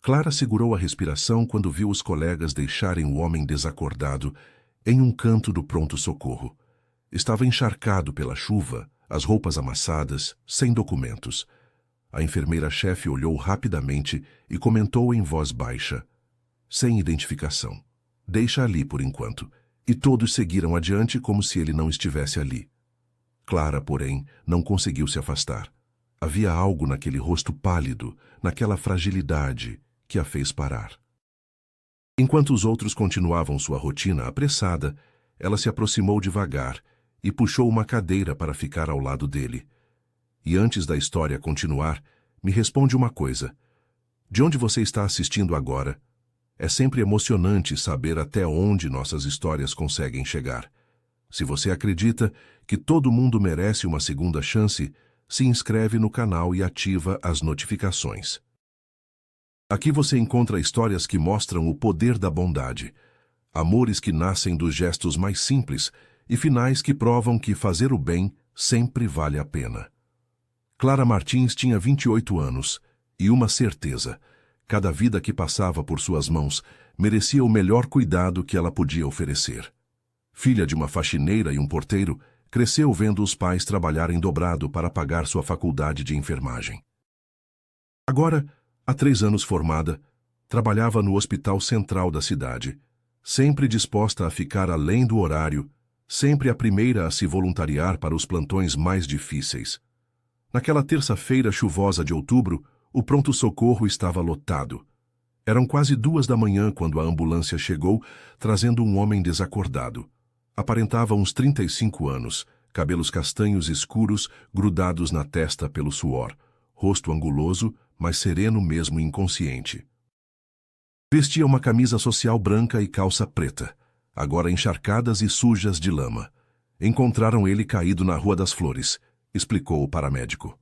Clara segurou a respiração quando viu os colegas deixarem o homem desacordado em um canto do pronto-socorro. Estava encharcado pela chuva, as roupas amassadas, sem documentos. A enfermeira-chefe olhou rapidamente e comentou em voz baixa: sem identificação. Deixa ali por enquanto. E todos seguiram adiante como se ele não estivesse ali. Clara, porém, não conseguiu se afastar. Havia algo naquele rosto pálido, naquela fragilidade, que a fez parar. Enquanto os outros continuavam sua rotina apressada, ela se aproximou devagar e puxou uma cadeira para ficar ao lado dele. E antes da história continuar, me responde uma coisa. De onde você está assistindo agora? É sempre emocionante saber até onde nossas histórias conseguem chegar. Se você acredita que todo mundo merece uma segunda chance, se inscreve no canal e ativa as notificações. Aqui você encontra histórias que mostram o poder da bondade, amores que nascem dos gestos mais simples e finais que provam que fazer o bem sempre vale a pena. Clara Martins tinha 28 anos e uma certeza: cada vida que passava por suas mãos merecia o melhor cuidado que ela podia oferecer. Filha de uma faxineira e um porteiro, cresceu vendo os pais trabalharem dobrado para pagar sua faculdade de enfermagem. Agora, há 3 anos formada, trabalhava no hospital central da cidade, sempre disposta a ficar além do horário, sempre a primeira a se voluntariar para os plantões mais difíceis. Naquela terça-feira chuvosa de outubro, o pronto-socorro estava lotado. Eram quase 2 da manhã quando a ambulância chegou, trazendo um homem desacordado. Aparentava uns 35 anos, cabelos castanhos escuros grudados na testa pelo suor, rosto anguloso, mas sereno mesmo inconsciente. Vestia uma camisa social branca e calça preta, agora encharcadas e sujas de lama. Encontraram ele caído na Rua das Flores, explicou o paramédico.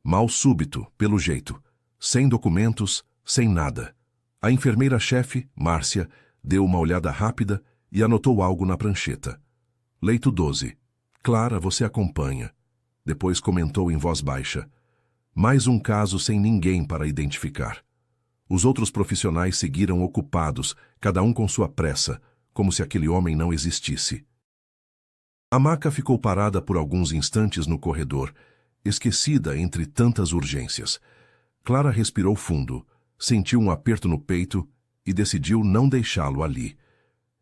Mal súbito, pelo jeito. Sem documentos, sem nada. A enfermeira-chefe, Márcia, deu uma olhada rápida e anotou algo na prancheta. Leito 12. Clara, você acompanha. Depois comentou em voz baixa. Mais um caso sem ninguém para identificar. Os outros profissionais seguiram ocupados, cada um com sua pressa, como se aquele homem não existisse. A maca ficou parada por alguns instantes no corredor, esquecida entre tantas urgências. Clara respirou fundo, sentiu um aperto no peito e decidiu não deixá-lo ali.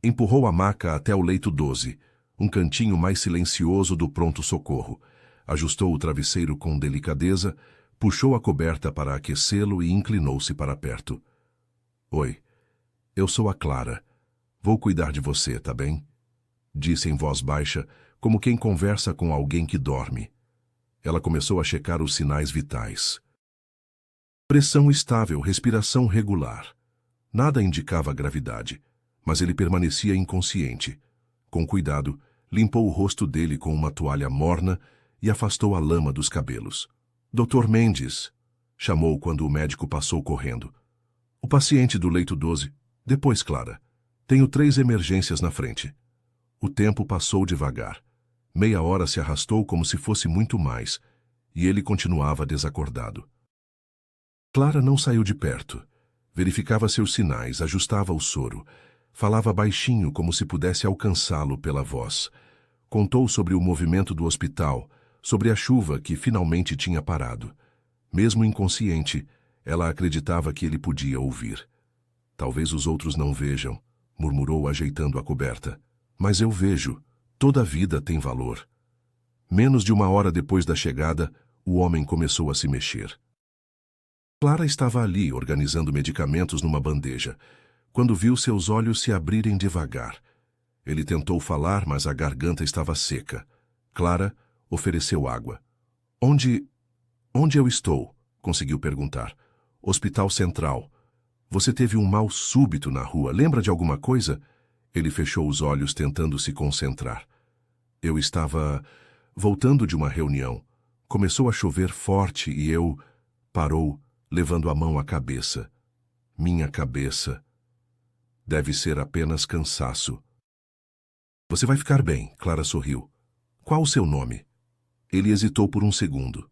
Empurrou a maca até o leito 12, um cantinho mais silencioso do pronto-socorro. Ajustou o travesseiro com delicadeza, puxou a coberta para aquecê-lo e inclinou-se para perto. Oi, eu sou a Clara. Vou cuidar de você, tá bem? Disse em voz baixa, como quem conversa com alguém que dorme. Ela começou a checar os sinais vitais. Pressão estável, respiração regular. Nada indicava gravidade, mas ele permanecia inconsciente. Com cuidado, limpou o rosto dele com uma toalha morna e afastou a lama dos cabelos. Dr. Mendes, chamou quando o médico passou correndo. O paciente do leito 12. Depois, Clara. Tenho 3 emergências na frente. O tempo passou devagar. Meia hora se arrastou como se fosse muito mais, e ele continuava desacordado. Clara não saiu de perto. Verificava seus sinais, ajustava o soro. Falava baixinho como se pudesse alcançá-lo pela voz. Contou sobre o movimento do hospital, sobre a chuva que finalmente tinha parado. Mesmo inconsciente, ela acreditava que ele podia ouvir. Talvez os outros não vejam, murmurou ajeitando a coberta. Mas eu vejo. Toda vida tem valor. Menos de 1 hora depois da chegada, o homem começou a se mexer. Clara estava ali, organizando medicamentos numa bandeja, quando viu seus olhos se abrirem devagar. Ele tentou falar, mas a garganta estava seca. Clara ofereceu água. Onde eu estou? Conseguiu perguntar. Hospital Central. Você teve um mal súbito na rua. Lembra de alguma coisa? Ele fechou os olhos tentando se concentrar. Eu estava voltando de uma reunião. Começou a chover forte e eu... Parou, levando a mão à cabeça. Minha cabeça. Deve ser apenas cansaço. Você vai ficar bem, Clara sorriu. Qual o seu nome? Ele hesitou por um segundo.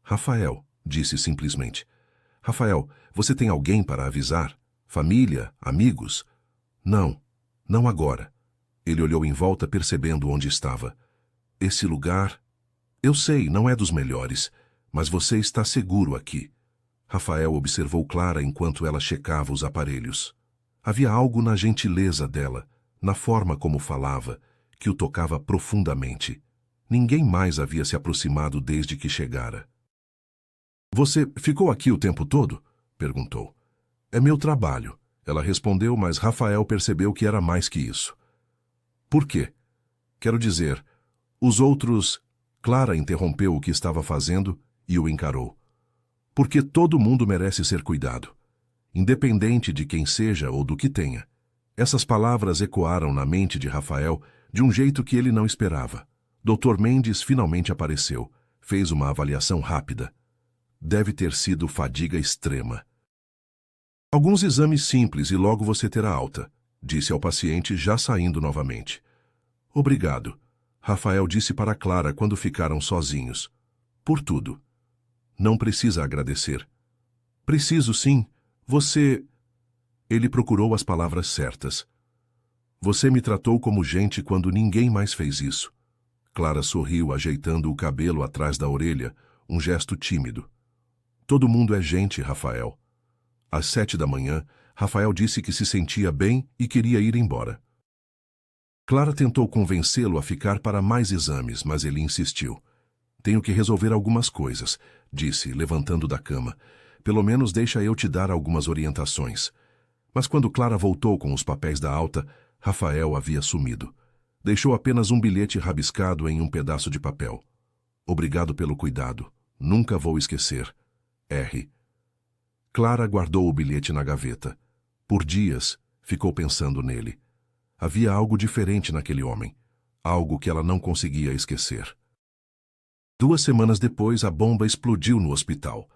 Rafael, disse simplesmente. Rafael, você tem alguém para avisar? Família? Amigos? Não, não agora. Ele olhou em volta percebendo onde estava. Esse lugar... Eu sei, não é dos melhores, mas você está seguro aqui. Rafael observou Clara enquanto ela checava os aparelhos. Havia algo na gentileza dela, na forma como falava, que o tocava profundamente. Ninguém mais havia se aproximado desde que chegara. Você ficou aqui o tempo todo? Perguntou. É meu trabalho. Ela respondeu, mas Rafael percebeu que era mais que isso. Por quê? Quero dizer, os outros... Clara interrompeu o que estava fazendo e o encarou. Porque todo mundo merece ser cuidado, independente de quem seja ou do que tenha. Essas palavras ecoaram na mente de Rafael de um jeito que ele não esperava. Dr. Mendes finalmente apareceu, fez uma avaliação rápida. Deve ter sido fadiga extrema. Alguns exames simples e logo você terá alta, disse ao paciente já saindo novamente. Obrigado, Rafael disse para Clara quando ficaram sozinhos. Por tudo. Não precisa agradecer. Preciso sim. Você... Ele procurou as palavras certas. Você me tratou como gente quando ninguém mais fez isso. Clara sorriu, ajeitando o cabelo atrás da orelha, um gesto tímido. Todo mundo é gente, Rafael. Às 7 da manhã, Rafael disse que se sentia bem e queria ir embora. Clara tentou convencê-lo a ficar para mais exames, mas ele insistiu. Tenho que resolver algumas coisas, disse, levantando da cama. Pelo menos deixa eu te dar algumas orientações. Mas quando Clara voltou com os papéis da alta, Rafael havia sumido. Deixou apenas um bilhete rabiscado em um pedaço de papel. Obrigado pelo cuidado. Nunca vou esquecer. R. Clara guardou o bilhete na gaveta. Por dias, ficou pensando nele. Havia algo diferente naquele homem. Algo que ela não conseguia esquecer. 2 semanas depois, a bomba explodiu no hospital.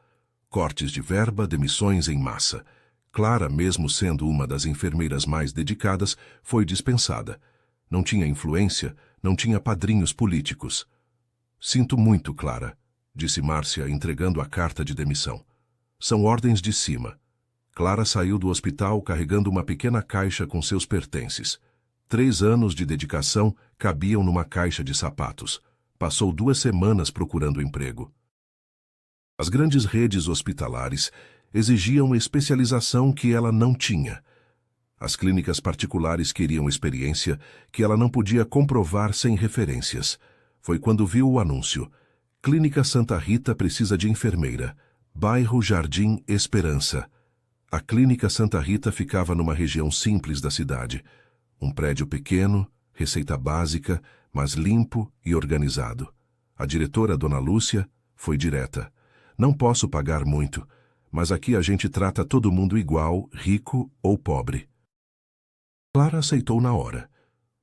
Cortes de verba, demissões em massa. Clara, mesmo sendo uma das enfermeiras mais dedicadas, foi dispensada. Não tinha influência, não tinha padrinhos políticos. Sinto muito, Clara, disse Márcia, entregando a carta de demissão. São ordens de cima. Clara saiu do hospital carregando uma pequena caixa com seus pertences. 3 anos de dedicação cabiam numa caixa de sapatos. Passou 2 semanas procurando emprego. As grandes redes hospitalares exigiam especialização que ela não tinha. As clínicas particulares queriam experiência que ela não podia comprovar sem referências. Foi quando viu o anúncio. Clínica Santa Rita precisa de enfermeira. Bairro Jardim Esperança. A Clínica Santa Rita ficava numa região simples da cidade. Um prédio pequeno, receita básica, mas limpo e organizado. A diretora, Dona Lúcia, foi direta. Não posso pagar muito, mas aqui a gente trata todo mundo igual, rico ou pobre. Clara aceitou na hora.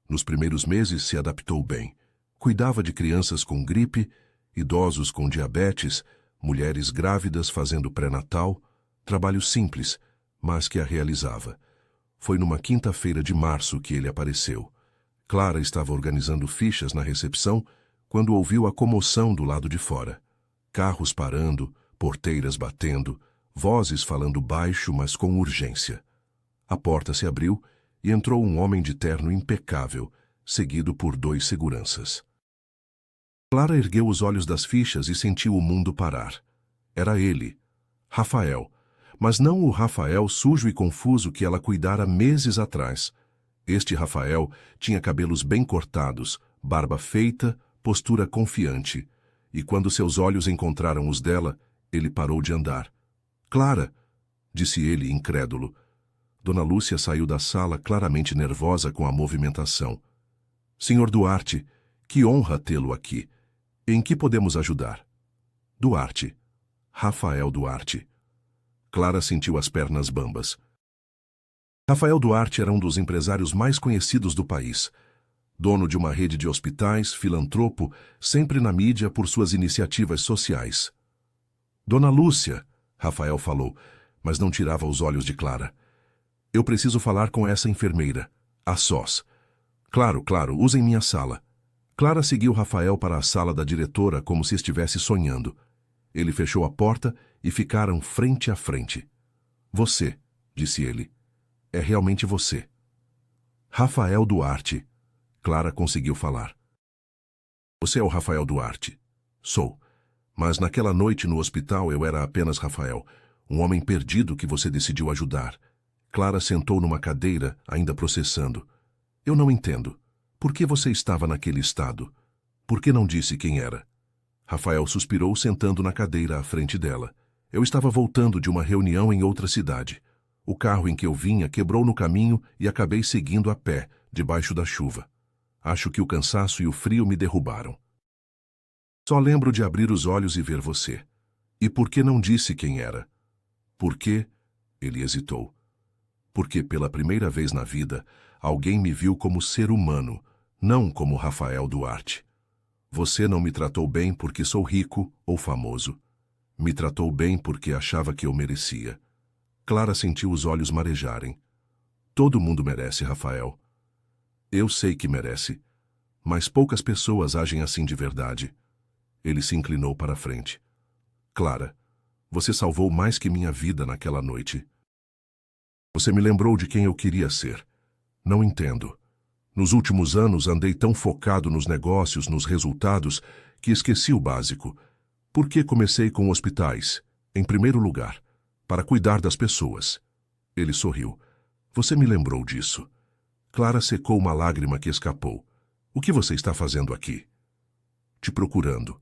Nos primeiros meses se adaptou bem. Cuidava de crianças com gripe, idosos com diabetes, mulheres grávidas fazendo pré-natal, trabalho simples, mas que a realizava. Foi numa quinta-feira de março que ele apareceu. Clara estava organizando fichas na recepção quando ouviu a comoção do lado de fora. Carros parando, porteiras batendo, vozes falando baixo, mas com urgência. A porta se abriu e entrou um homem de terno impecável, seguido por 2 seguranças. Clara ergueu os olhos das fichas e sentiu o mundo parar. Era ele, Rafael, mas não o Rafael sujo e confuso que ela cuidara meses atrás. Este Rafael tinha cabelos bem cortados, barba feita, postura confiante. E quando seus olhos encontraram os dela, ele parou de andar. Clara, disse ele, incrédulo. Dona Lúcia saiu da sala claramente nervosa com a movimentação. Senhor Duarte, que honra tê-lo aqui. Em que podemos ajudar? Duarte. Rafael Duarte. Clara sentiu as pernas bambas. Rafael Duarte era um dos empresários mais conhecidos do país. Dono de uma rede de hospitais, filantropo, sempre na mídia por suas iniciativas sociais. Dona Lúcia, Rafael falou, mas não tirava os olhos de Clara. Eu preciso falar com essa enfermeira, a sós. Claro, usem minha sala. Clara seguiu Rafael para a sala da diretora como se estivesse sonhando. Ele fechou a porta e ficaram frente a frente. Você, disse ele. É realmente você. Rafael Duarte. Clara conseguiu falar. Você é o Rafael Duarte. Sou. Mas naquela noite no hospital eu era apenas Rafael, um homem perdido que você decidiu ajudar. Clara sentou numa cadeira, ainda processando. Eu não entendo. Por que você estava naquele estado? Por que não disse quem era? Rafael suspirou sentando na cadeira à frente dela. Eu estava voltando de uma reunião em outra cidade. O carro em que eu vinha quebrou no caminho e acabei seguindo a pé, debaixo da chuva. Acho que o cansaço e o frio me derrubaram. Só lembro de abrir os olhos e ver você. E por que não disse quem era? Por quê? Ele hesitou. Porque pela primeira vez na vida, alguém me viu como ser humano, não como Rafael Duarte. Você não me tratou bem porque sou rico ou famoso. Me tratou bem porque achava que eu merecia. Clara sentiu os olhos marejarem. Todo mundo merece, Rafael. Eu sei que merece, mas poucas pessoas agem assim de verdade. Ele se inclinou para a frente. Clara, você salvou mais que minha vida naquela noite. Você me lembrou de quem eu queria ser. Não entendo. Nos últimos anos andei tão focado nos negócios, nos resultados, que esqueci o básico. Por que comecei com hospitais? Em primeiro lugar, para cuidar das pessoas. Ele sorriu. Você me lembrou disso. Clara secou uma lágrima que escapou. O que você está fazendo aqui? Te procurando.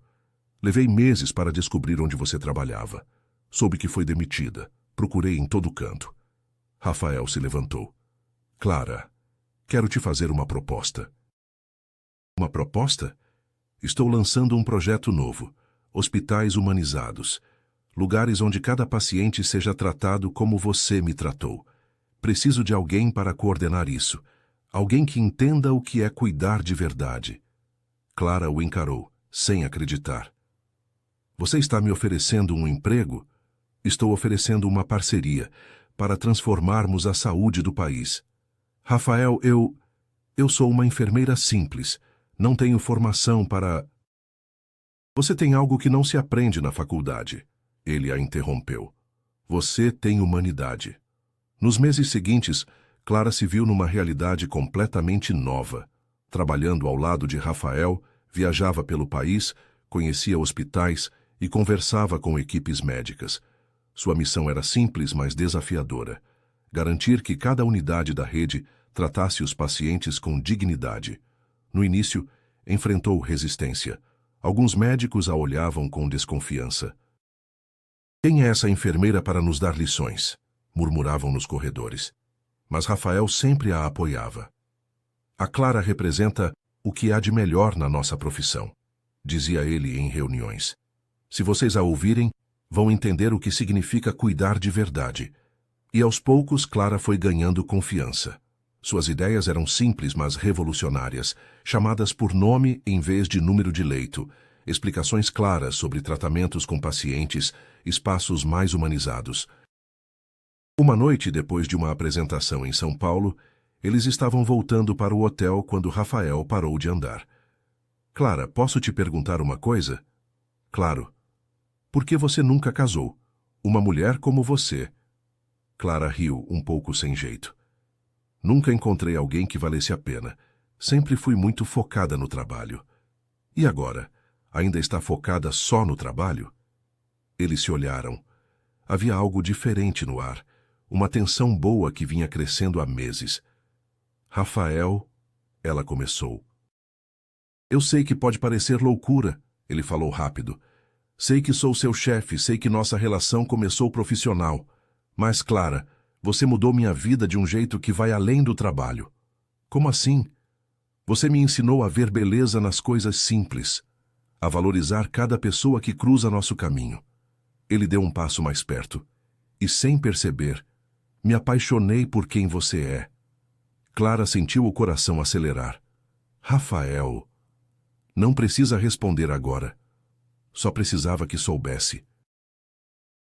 Levei meses para descobrir onde você trabalhava. Soube que foi demitida. Procurei em todo canto. Rafael se levantou. Clara, quero te fazer uma proposta. Uma proposta? Estou lançando um projeto novo. Hospitais humanizados. Lugares onde cada paciente seja tratado como você me tratou. Preciso de alguém para coordenar isso. Alguém que entenda o que é cuidar de verdade. Clara o encarou, sem acreditar. Você está me oferecendo um emprego? Estou oferecendo uma parceria para transformarmos a saúde do país. Rafael, eu sou uma enfermeira simples. Não tenho formação para... Você tem algo que não se aprende na faculdade. Ele a interrompeu. Você tem humanidade. Nos meses seguintes, Clara se viu numa realidade completamente nova. Trabalhando ao lado de Rafael, viajava pelo país, conhecia hospitais e conversava com equipes médicas. Sua missão era simples, mas desafiadora. Garantir que cada unidade da rede tratasse os pacientes com dignidade. No início, enfrentou resistência. Alguns médicos a olhavam com desconfiança. Quem é essa enfermeira para nos dar lições? Murmuravam nos corredores. Mas Rafael sempre a apoiava. A Clara representa o que há de melhor na nossa profissão, dizia ele em reuniões. Se vocês a ouvirem, vão entender o que significa cuidar de verdade. E aos poucos Clara foi ganhando confiança. Suas ideias eram simples, mas revolucionárias, chamadas por nome em vez de número de leito, explicações claras sobre tratamentos com pacientes, espaços mais humanizados. Uma noite, depois de uma apresentação em São Paulo, eles estavam voltando para o hotel quando Rafael parou de andar. Clara, posso te perguntar uma coisa? Claro. Por que você nunca casou? Uma mulher como você. Clara riu, um pouco sem jeito. Nunca encontrei alguém que valesse a pena. Sempre fui muito focada no trabalho. E agora? Ainda está focada só no trabalho? Eles se olharam. Havia algo diferente no ar. Uma tensão boa que vinha crescendo há meses. Rafael, ela começou. Eu sei que pode parecer loucura, ele falou rápido. Sei que sou seu chefe, sei que nossa relação começou profissional. Mas, Clara, você mudou minha vida de um jeito que vai além do trabalho. Como assim? Você me ensinou a ver beleza nas coisas simples, a valorizar cada pessoa que cruza nosso caminho. Ele deu um passo mais perto. E, sem perceber, me apaixonei por quem você é. Clara sentiu o coração acelerar. Rafael, não precisa responder agora. Só precisava que soubesse.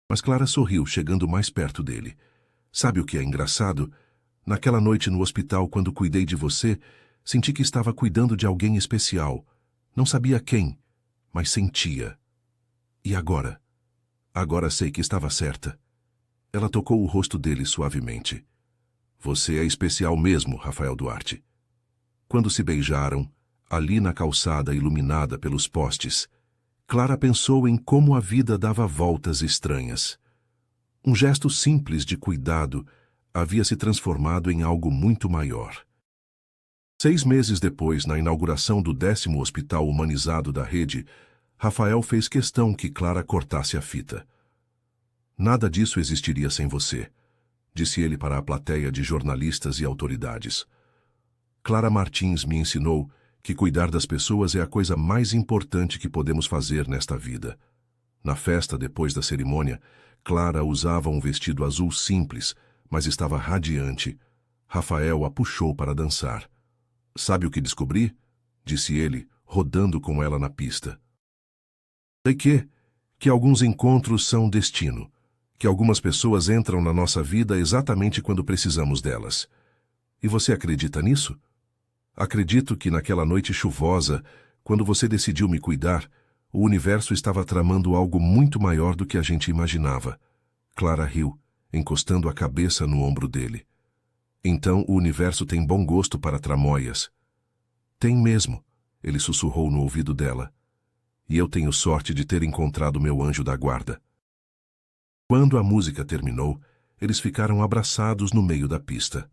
Mas Clara sorriu, chegando mais perto dele. Sabe o que é engraçado? Naquela noite no hospital, quando cuidei de você, senti que estava cuidando de alguém especial. Não sabia quem, mas sentia. E agora? Agora sei que estava certa. Ela tocou o rosto dele suavemente. Você é especial mesmo, Rafael Duarte. Quando se beijaram, ali na calçada iluminada pelos postes, Clara pensou em como a vida dava voltas estranhas. Um gesto simples de cuidado havia se transformado em algo muito maior. 6 meses depois, na inauguração do 10º hospital humanizado da rede, Rafael fez questão que Clara cortasse a fita. Nada disso existiria sem você, disse ele para a plateia de jornalistas e autoridades. Clara Martins me ensinou que cuidar das pessoas é a coisa mais importante que podemos fazer nesta vida. Na festa, depois da cerimônia, Clara usava um vestido azul simples, mas estava radiante. Rafael a puxou para dançar. Sabe o que descobri? Disse ele, rodando com ela na pista. Sei que alguns encontros são destino, que algumas pessoas entram na nossa vida exatamente quando precisamos delas. E você acredita nisso? Acredito que naquela noite chuvosa, quando você decidiu me cuidar, o universo estava tramando algo muito maior do que a gente imaginava. Clara riu, encostando a cabeça no ombro dele. Então o universo tem bom gosto para tramóias. Tem mesmo, ele sussurrou no ouvido dela. E eu tenho sorte de ter encontrado meu anjo da guarda. Quando a música terminou, eles ficaram abraçados no meio da pista.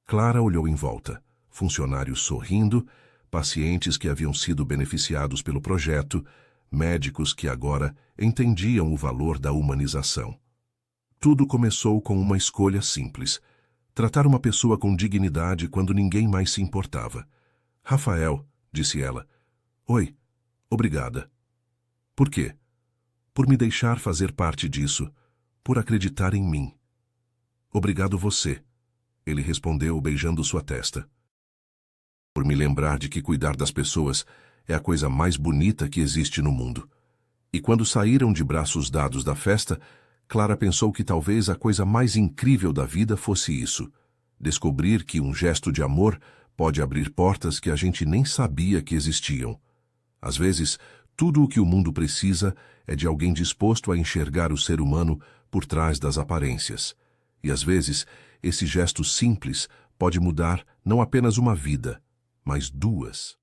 Clara olhou em volta. Funcionários sorrindo, pacientes que haviam sido beneficiados pelo projeto, médicos que agora entendiam o valor da humanização. Tudo começou com uma escolha simples: tratar uma pessoa com dignidade quando ninguém mais se importava. Rafael, disse ela. Oi, obrigada. Por quê? Por me deixar fazer parte disso, por acreditar em mim. Obrigado você, ele respondeu beijando sua testa. Por me lembrar de que cuidar das pessoas é a coisa mais bonita que existe no mundo. E quando saíram de braços dados da festa, Clara pensou que talvez a coisa mais incrível da vida fosse isso: descobrir que um gesto de amor pode abrir portas que a gente nem sabia que existiam. Às vezes, tudo o que o mundo precisa é de alguém disposto a enxergar o ser humano por trás das aparências. E às vezes, esse gesto simples pode mudar não apenas uma vida, mas 2.